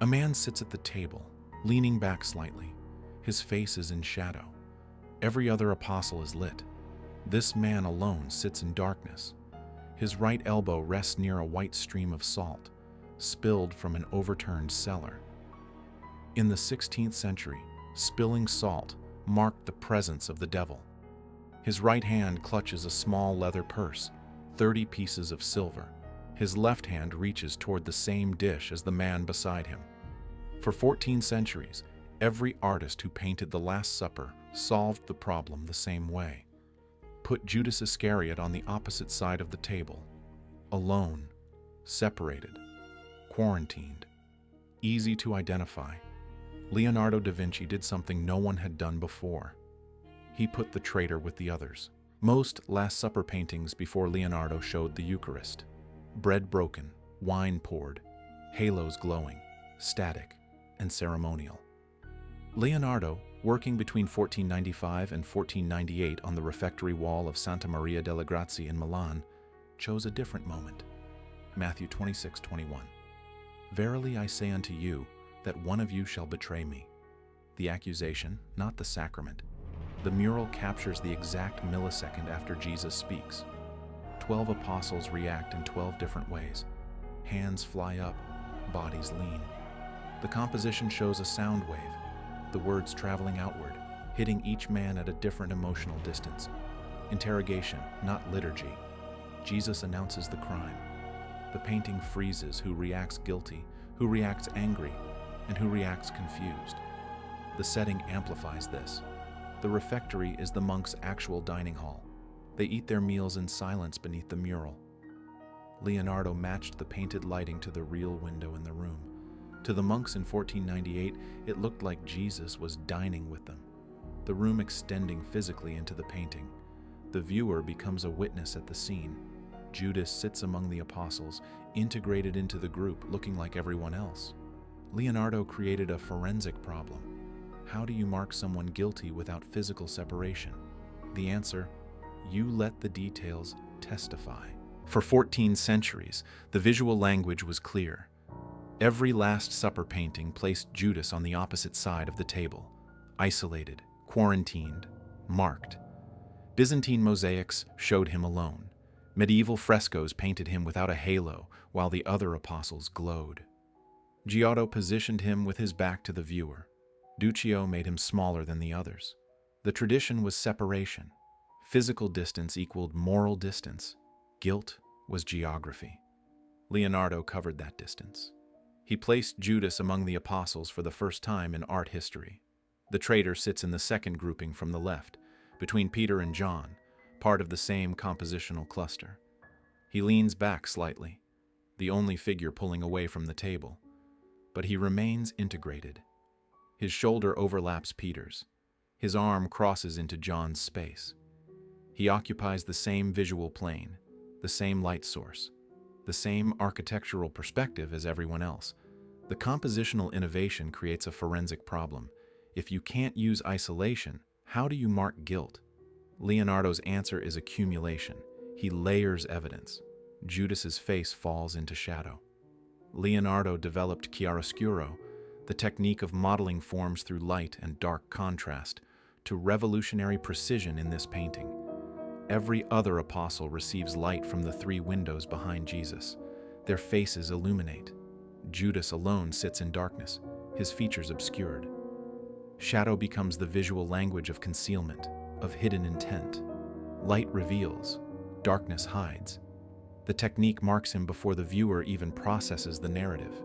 A man sits at the table, leaning back slightly. His face is in shadow. Every other apostle is lit. This man alone sits in darkness. His right elbow rests near a white stream of salt, spilled from an overturned cellar. In the 16th century, spilling salt marked the presence of the devil. His right hand clutches a small leather purse, 30 pieces of silver. His left hand reaches toward the same dish as the man beside him. For 14 centuries, every artist who painted the Last Supper solved the problem the same way. Put Judas Iscariot on the opposite side of the table, alone, separated, quarantined, easy to identify. Leonardo da Vinci did something no one had done before. He put the traitor with the others. Most Last Supper paintings before Leonardo showed the Eucharist. Bread broken, wine poured, halos glowing, static, and ceremonial. Leonardo, working between 1495 and 1498 on the refectory wall of Santa Maria delle Grazie in Milan, chose a different moment. Matthew 26:21. Verily I say unto you, that one of you shall betray me. The accusation, not the sacrament. The mural captures the exact millisecond after Jesus speaks. 12 apostles react in 12 different ways. Hands fly up, bodies lean. The composition shows a sound wave, the words traveling outward, hitting each man at a different emotional distance. Interrogation, not liturgy. Jesus announces the crime. The painting freezes who reacts guilty, who reacts angry, and who reacts confused. The setting amplifies this. The refectory is the monks' actual dining hall. They eat their meals in silence beneath the mural. Leonardo matched the painted lighting to the real window in the room. To the monks in 1498, it looked like Jesus was dining with them, the room extending physically into the painting. The viewer becomes a witness at the scene. Judas sits among the apostles, integrated into the group, looking like everyone else. Leonardo created a forensic problem. How do you mark someone guilty without physical separation? The answer: you let the details testify. For 14 centuries, the visual language was clear. Every Last Supper painting placed Judas on the opposite side of the table, isolated, quarantined, marked. Byzantine mosaics showed him alone. Medieval frescoes painted him without a halo, while the other apostles glowed. Giotto positioned him with his back to the viewer. Duccio made him smaller than the others. The tradition was separation. Physical distance equaled moral distance. Guilt was geography. Leonardo covered that distance. He placed Judas among the apostles for the first time in art history. The traitor sits in the second grouping from the left, between Peter and John, part of the same compositional cluster. He leans back slightly, the only figure pulling away from the table, but he remains integrated. His shoulder overlaps Peter's. His arm crosses into John's space. He occupies the same visual plane, the same light source, the same architectural perspective as everyone else. The compositional innovation creates a forensic problem. If you can't use isolation, how do you mark guilt? Leonardo's answer is accumulation. He layers evidence. Judas's face falls into shadow. Leonardo developed chiaroscuro, the technique of modeling forms through light and dark contrast, to revolutionary precision in this painting. Every other apostle receives light from the three windows behind Jesus. Their faces illuminate. Judas alone sits in darkness, his features obscured. Shadow becomes the visual language of concealment, of hidden intent. Light reveals, darkness hides. The technique marks him before the viewer even processes the narrative.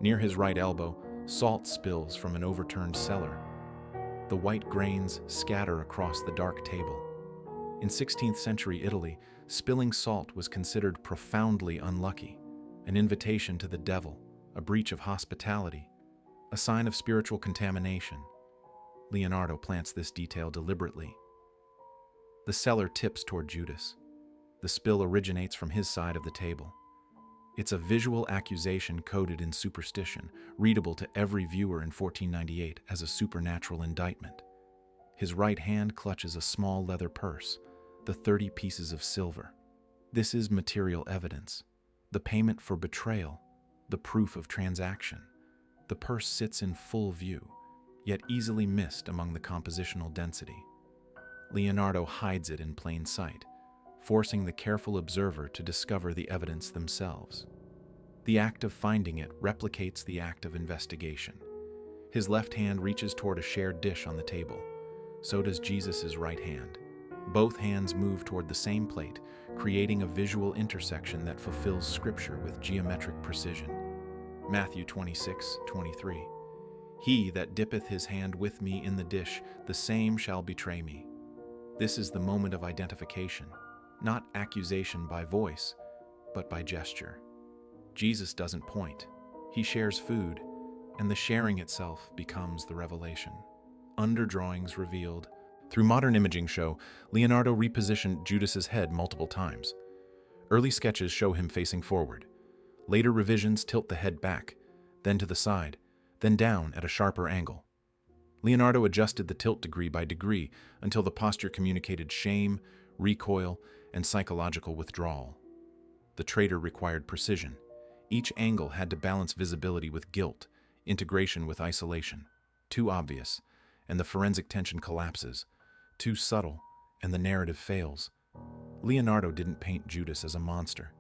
Near his right elbow, salt spills from an overturned cellar. The white grains scatter across the dark table. In 16th century Italy, spilling salt was considered profoundly unlucky, an invitation to the devil, a breach of hospitality, a sign of spiritual contamination. Leonardo plants this detail deliberately. The cellar tips toward Judas. The spill originates from his side of the table. It's a visual accusation coded in superstition, readable to every viewer in 1498 as a supernatural indictment. His right hand clutches a small leather purse, the 30 pieces of silver. This is material evidence, the payment for betrayal, the proof of transaction. The purse sits in full view, yet easily missed among the compositional density. Leonardo hides it in plain sight, forcing the careful observer to discover the evidence themselves. The act of finding it replicates the act of investigation. His left hand reaches toward a shared dish on the table. So does Jesus' right hand. Both hands move toward the same plate, creating a visual intersection that fulfills Scripture with geometric precision. Matthew 26:23. He that dippeth his hand with me in the dish, the same shall betray me. This is the moment of identification, not accusation by voice, but by gesture. Jesus doesn't point. He shares food, and the sharing itself becomes the revelation. Underdrawings revealed. Through modern imaging show, Leonardo repositioned Judas's head multiple times. Early sketches show him facing forward. Later revisions tilt the head back, then to the side, then down at a sharper angle. Leonardo adjusted the tilt degree by degree until the posture communicated shame, recoil, and psychological withdrawal. The traitor required precision. Each angle had to balance visibility with guilt, integration with isolation. Too obvious, and the forensic tension collapses. Too subtle, and the narrative fails. Leonardo didn't paint Judas as a monster.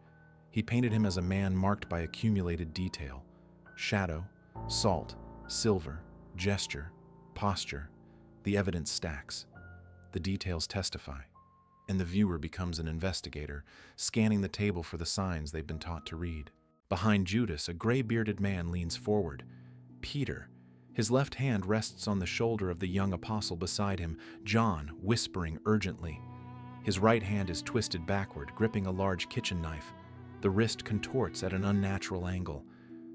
He painted him as a man marked by accumulated detail. Shadow, salt, silver, gesture, posture. The evidence stacks. The details testify. And the viewer becomes an investigator, scanning the table for the signs they've been taught to read. Behind Judas, a gray-bearded man leans forward. Peter. His left hand rests on the shoulder of the young apostle beside him, John, whispering urgently. His right hand is twisted backward, gripping a large kitchen knife. The wrist contorts at an unnatural angle.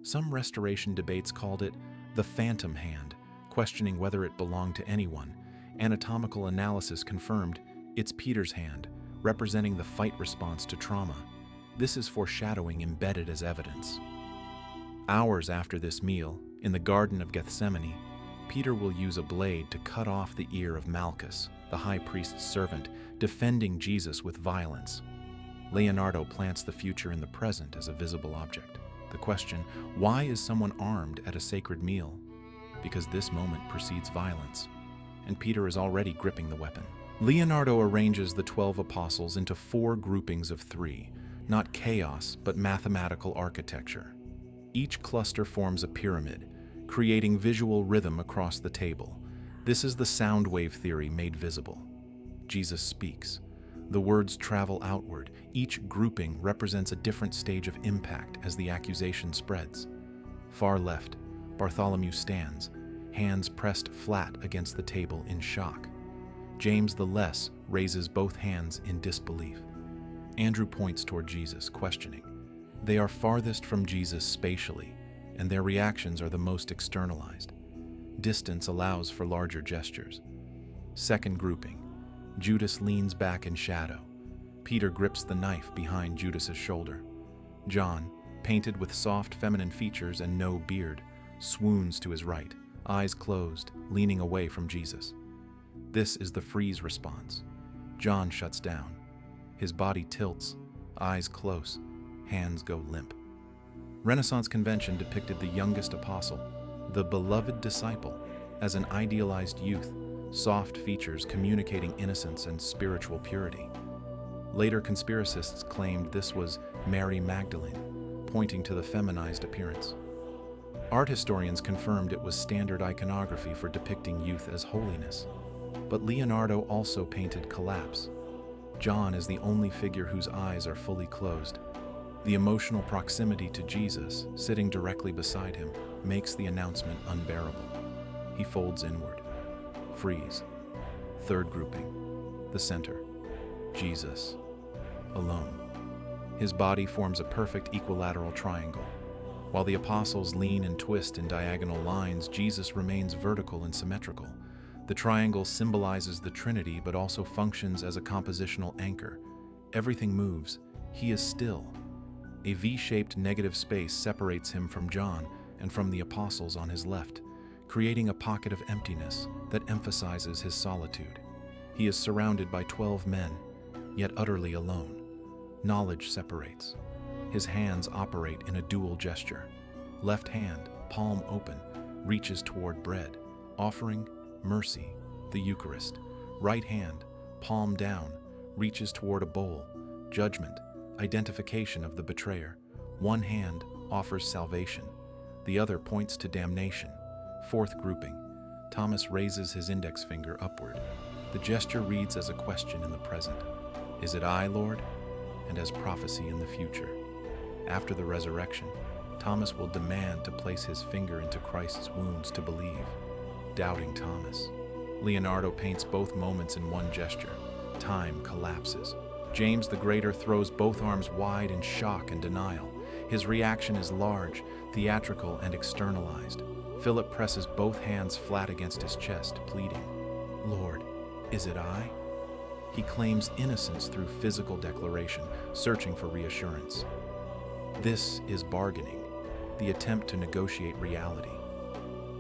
Some restoration debates called it the phantom hand, questioning whether it belonged to anyone. Anatomical analysis confirmed it's Peter's hand, representing the fight response to trauma. This is foreshadowing embedded as evidence. Hours after this meal, in the Garden of Gethsemane, Peter will use a blade to cut off the ear of Malchus, the high priest's servant, defending Jesus with violence. Leonardo plants the future in the present as a visible object. The question, why is someone armed at a sacred meal? Because this moment precedes violence, and Peter is already gripping the weapon. Leonardo arranges the 12 apostles into 4 groupings of 3, not chaos, but mathematical architecture. Each cluster forms a pyramid, creating visual rhythm across the table. This is the sound wave theory made visible. Jesus speaks. The words travel outward. Each grouping represents a different stage of impact as the accusation spreads. Far left, Bartholomew stands, hands pressed flat against the table in shock. James the Less raises both hands in disbelief. Andrew points toward Jesus, questioning. They are farthest from Jesus spatially, and their reactions are the most externalized. Distance allows for larger gestures. Second grouping. Judas leans back in shadow. Peter grips the knife behind Judas's shoulder. John, painted with soft feminine features and no beard, swoons to his right, eyes closed, leaning away from Jesus. This is the freeze response. John shuts down. His body tilts, eyes close, hands go limp. Renaissance convention depicted the youngest apostle, the beloved disciple, as an idealized youth, soft features communicating innocence and spiritual purity. Later conspiracists claimed this was Mary Magdalene, pointing to the feminized appearance. Art historians confirmed it was standard iconography for depicting youth as holiness. But Leonardo also painted collapse. John is the only figure whose eyes are fully closed. The emotional proximity to Jesus, sitting directly beside him, makes the announcement unbearable. He folds inward. Freeze. Third grouping. The center. Jesus. Alone. His body forms a perfect equilateral triangle. While the apostles lean and twist in diagonal lines, Jesus remains vertical and symmetrical. The triangle symbolizes the Trinity but also functions as a compositional anchor. Everything moves. He is still. A V-shaped negative space separates him from John and from the apostles on his left, creating a pocket of emptiness that emphasizes his solitude. He is surrounded by 12 men, yet utterly alone. Knowledge separates. His hands operate in a dual gesture. Left hand, palm open, reaches toward bread, offering, mercy, the Eucharist. Right hand, palm down, reaches toward a bowl, judgment, identification of the betrayer. One hand offers salvation, the other points to damnation. Fourth grouping, Thomas raises his index finger upward. The gesture reads as a question in the present. Is it I, Lord? And as prophecy in the future. After the resurrection, Thomas will demand to place his finger into Christ's wounds to believe. Doubting Thomas. Leonardo paints both moments in one gesture. Time collapses. James the Greater throws both arms wide in shock and denial. His reaction is large, theatrical, and externalized. Philip presses both hands flat against his chest, pleading, Lord, is it I? He claims innocence through physical declaration, searching for reassurance. This is bargaining, the attempt to negotiate reality.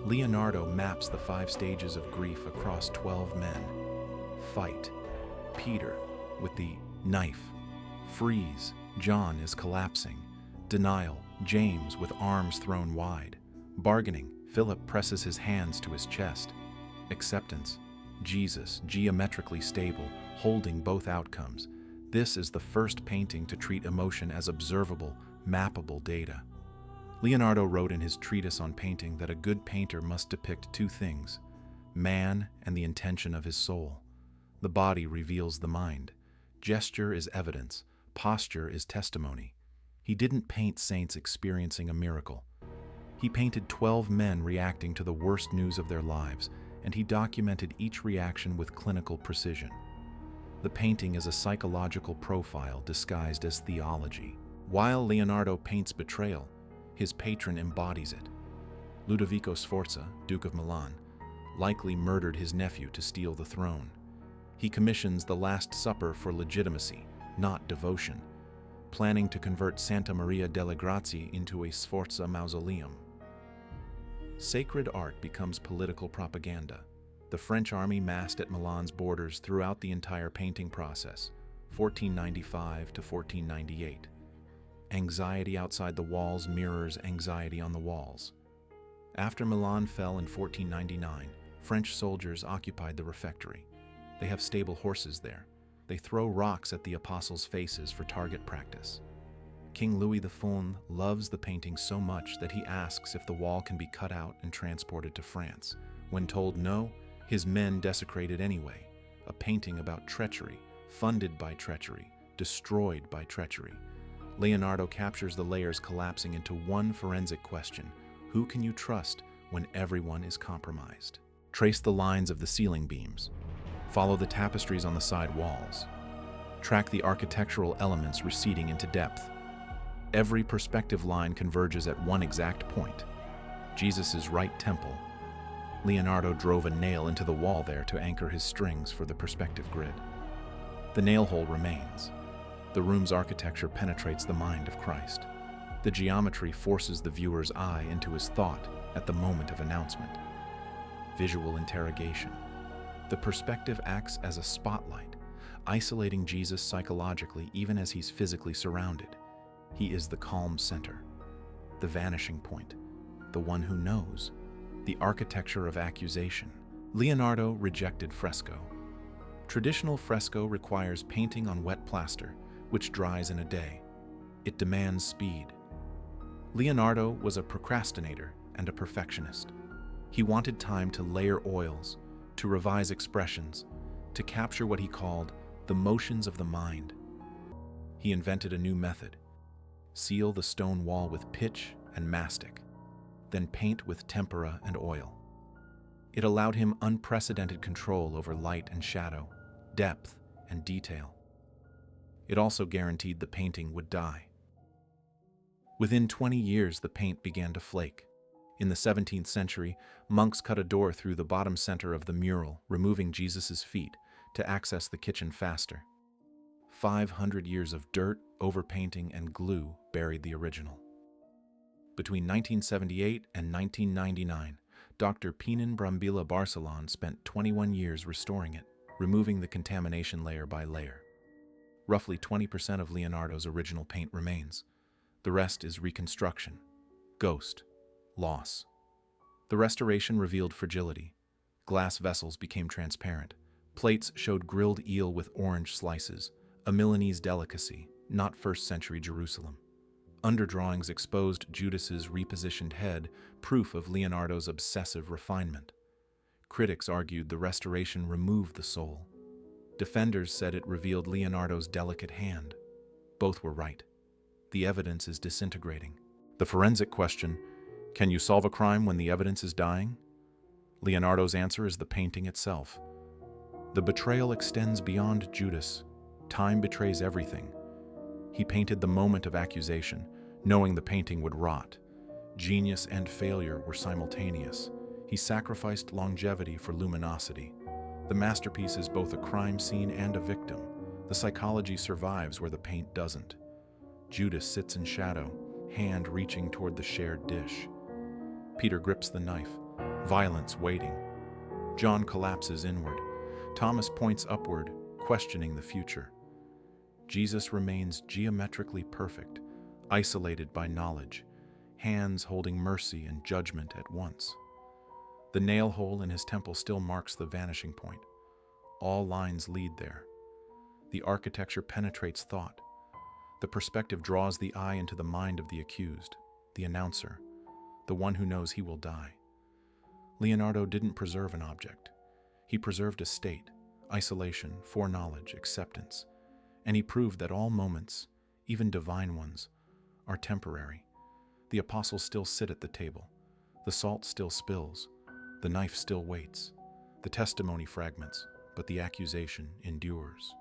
Leonardo maps the 5 stages of grief across 12 men. Fight. Peter with the knife. Freeze. John is collapsing. Denial. James with arms thrown wide. Bargaining. Philip presses his hands to his chest. Acceptance. Jesus, geometrically stable, holding both outcomes. This is the first painting to treat emotion as observable, mappable data. Leonardo wrote in his treatise on painting that a good painter must depict 2 things, man and the intention of his soul. The body reveals the mind. Gesture is evidence. Posture is testimony. He didn't paint saints experiencing a miracle. He painted 12 men reacting to the worst news of their lives, and he documented each reaction with clinical precision. The painting is a psychological profile disguised as theology. While Leonardo paints betrayal, his patron embodies it. Ludovico Sforza, Duke of Milan, likely murdered his nephew to steal the throne. He commissions the Last Supper for legitimacy, not devotion, planning to convert Santa Maria delle Grazie into a Sforza mausoleum. Sacred art becomes political propaganda. The French army massed at Milan's borders throughout the entire painting process, 1495 to 1498. Anxiety outside the walls mirrors anxiety on the walls. After Milan fell in 1499, French soldiers occupied the refectory. They have stable horses there. They throw rocks at the apostles' faces for target practice. King Louis XIV loves the painting so much that he asks if the wall can be cut out and transported to France. When told no, his men desecrate it anyway. A painting about treachery, funded by treachery, destroyed by treachery. Leonardo captures the layers collapsing into one forensic question. Who can you trust when everyone is compromised? Trace the lines of the ceiling beams. Follow the tapestries on the side walls. Track the architectural elements receding into depth. Every perspective line converges at one exact point. Jesus' right temple. Leonardo drove a nail into the wall there to anchor his strings for the perspective grid. The nail hole remains. The room's architecture penetrates the mind of Christ. The geometry forces the viewer's eye into his thought at the moment of announcement. Visual interrogation. The perspective acts as a spotlight, isolating Jesus psychologically even as he's physically surrounded. He is the calm center, the vanishing point, the one who knows, the architecture of accusation. Leonardo rejected fresco. Traditional fresco requires painting on wet plaster, which dries in a day. It demands speed. Leonardo was a procrastinator and a perfectionist. He wanted time to layer oils, to revise expressions, to capture what he called the motions of the mind. He invented a new method. Seal the stone wall with pitch and mastic, then paint with tempera and oil. It allowed him unprecedented control over light and shadow, depth and detail. It also guaranteed the painting would die. Within 20 years, the paint began to flake. In the 17th century, monks cut a door through the bottom center of the mural, removing Jesus' feet to access the kitchen faster. 500 years of dirt, overpainting, and glue buried the original. Between 1978 and 1999, Dr. Pinan Brambilla Barcelon spent 21 years restoring it, removing the contamination layer by layer. Roughly 20% of Leonardo's original paint remains. The rest is reconstruction, ghost, Loss. The restoration revealed fragility. Glass vessels became transparent. Plates showed grilled eel with orange slices, a Milanese delicacy, not first-century Jerusalem. Underdrawings exposed Judas's repositioned head, proof of Leonardo's obsessive refinement. Critics argued the restoration removed the soul. Defenders said it revealed Leonardo's delicate hand. Both were right. The evidence is disintegrating. The forensic question, can you solve a crime when the evidence is dying? Leonardo's answer is the painting itself. The betrayal extends beyond Judas. Time betrays everything. He painted the moment of accusation, knowing the painting would rot. Genius and failure were simultaneous. He sacrificed longevity for luminosity. The masterpiece is both a crime scene and a victim. The psychology survives where the paint doesn't. Judas sits in shadow, hand reaching toward the shared dish. Peter grips the knife, violence waiting. John collapses inward. Thomas points upward, questioning the future. Jesus remains geometrically perfect, isolated by knowledge, hands holding mercy and judgment at once. The nail hole in his temple still marks the vanishing point. All lines lead there. The architecture penetrates thought. The perspective draws the eye into the mind of the accused, the announcer, the one who knows he will die. Leonardo didn't preserve an object. He preserved a state, isolation, foreknowledge, acceptance. And he proved that all moments, even divine ones, are temporary. The apostles still sit at the table. The salt still spills. The knife still waits. The testimony fragments, but the accusation endures.